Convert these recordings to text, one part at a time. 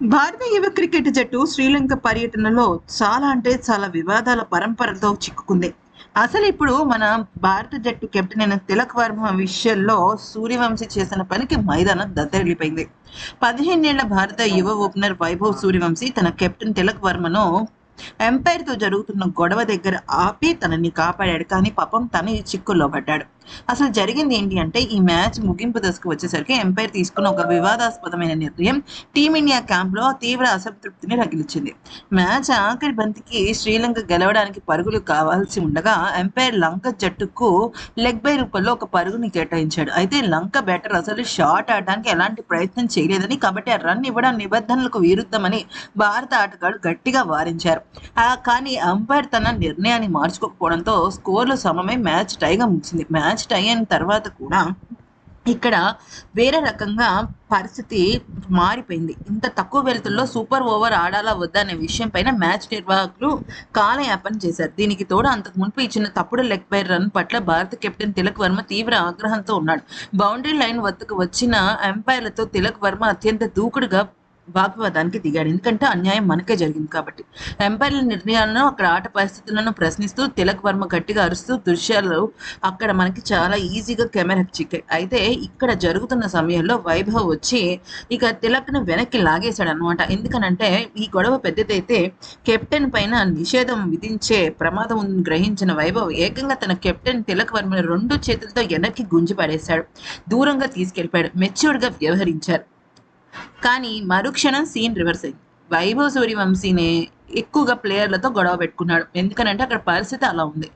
భారత యువ క్రికెట్ జట్టు శ్రీలంక పర్యటనలో చాలా వివాదాల పరంపరతో చిక్కుకుంది. అసలు ఇప్పుడు మన భారత జట్టు కెప్టెన్ అయిన తిలక్ వర్మ విషయంలో సూర్యవంశీ చేసిన పనికి మైదానం దద్దరిల్లిపోయింది. 15 ఏళ్ల భారత యువ ఓపెనర్ వైభవ్ సూర్యవంశీ తన కెప్టెన్ తిలక్ వర్మను ఎంపైర్ తో జరుగుతున్న గొడవ దగ్గర ఆపి తనని కాపాడాడు. కానీ పాపం తను ఈ చిక్కుల్లో పడ్డాడు. అసలు జరిగింది ఏంటి అంటే, ఈ మ్యాచ్ ముగింపు దశకు వచ్చేసరికి ఎంపైర్ తీసుకున్న ఒక వివాదాస్పదమైన నిర్ణయం టీమిండియా క్యాంప్ లో తీవ్ర అసంతృప్తిని రగిలించింది. మ్యాచ్ ఆఖరి బంతికి శ్రీలంక గెలవడానికి పరుగులు కావాల్సి ఉండగా ఎంపైర్ లంక జట్టుకు లెగ్ బై రూపంలో ఒక పరుగుని కేటాయించాడు. అయితే లంక బ్యాటర్ అసలు షాట్ ఆడడానికి ఎలాంటి ప్రయత్నం చేయలేదని, కాబట్టి ఆ రన్ ఇవ్వడం నిబంధనలకు విరుద్ధమని భారత ఆటగాళ్లు గట్టిగా వారించారు. కానీ అంపైర్ తన నిర్ణయాన్ని మార్చుకోకపోవడంతో స్కోర్లు సమమై మ్యాచ్ టైగా ముగిసింది. మ్యాచ్ టై అయిన తర్వాత కూడా ఇక్కడ వేరే రకంగా పరిస్థితి మారిపోయింది. ఇంత తక్కువ వెలుతుల్లో సూపర్ ఓవర్ ఆడాలా వద్దా అనే విషయం పైన మ్యాచ్ నిర్వాహకులు కాలయాపన చేశారు. దీనికి తోడు అంతకు మునుపు ఇచ్చిన తప్పుడు లెగ్ బై రన్ పట్ల భారత కెప్టెన్ తిలక్ వర్మ తీవ్ర ఆగ్రహంతో ఉన్నాడు. బౌండరీ లైన్ వద్దకు వచ్చిన ఎంపైర్లతో తిలక్ వర్మ అత్యంత దూకుడుగా వాగ్వాదానికి దిగాడు. ఎందుకంటే అన్యాయం మనకే జరిగింది కాబట్టి. ఎంపైర్ల నిర్ణయాలను, అక్కడ ఆట పరిస్థితులను ప్రశ్నిస్తూ తిలక్ వర్మ గట్టిగా అరుస్తూ దృశ్యాలు అక్కడ మనకి చాలా ఈజీగా కెమెరాకి చిక్కాయి. అయితే ఇక్కడ జరుగుతున్న సమయంలో వైభవ్ వచ్చి ఇక తిలక్ను వెనక్కి లాగేశాడు అనమాట. ఎందుకనంటే ఈ గొడవ పెద్దదైతే కెప్టెన్ పైన నిషేధం విధించే ప్రమాదం ఉందని గ్రహించిన వైభవ్ ఏకంగా తన కెప్టెన్ తిలక్ వర్మని 2 చేతులతో వెనక్కి గుంజి పడేశాడు. దూరంగా తీసుకెళ్లిపోయాడు. మెచ్యూర్డ్ గా వ్యవహరించారు. కానీ మరుక్షణం సీన్ రివర్స్ అయింది. వైభవ్ సూర్యవంశీనే ఎక్కువగా ప్లేయర్లతో గొడవ పెట్టుకున్నాడు. ఎందుకనంటే అక్కడ పరిస్థితి అలా ఉంది.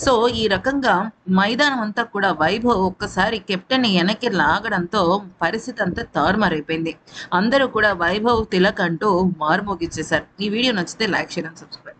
సో ఈ రకంగా మైదానం అంతా కూడా వైభవ్ ఒక్కసారి కెప్టెన్ వెనక్కి లాగడంతో పరిస్థితి అంతా తారుమారైపోయింది. అందరూ కూడా వైభవ్ తిలక్ అంటూ మారుమోగిచ్చేశారు. ఈ వీడియో నచ్చితే లైక్, షేర్ అండ్ సబ్స్క్రైబ్.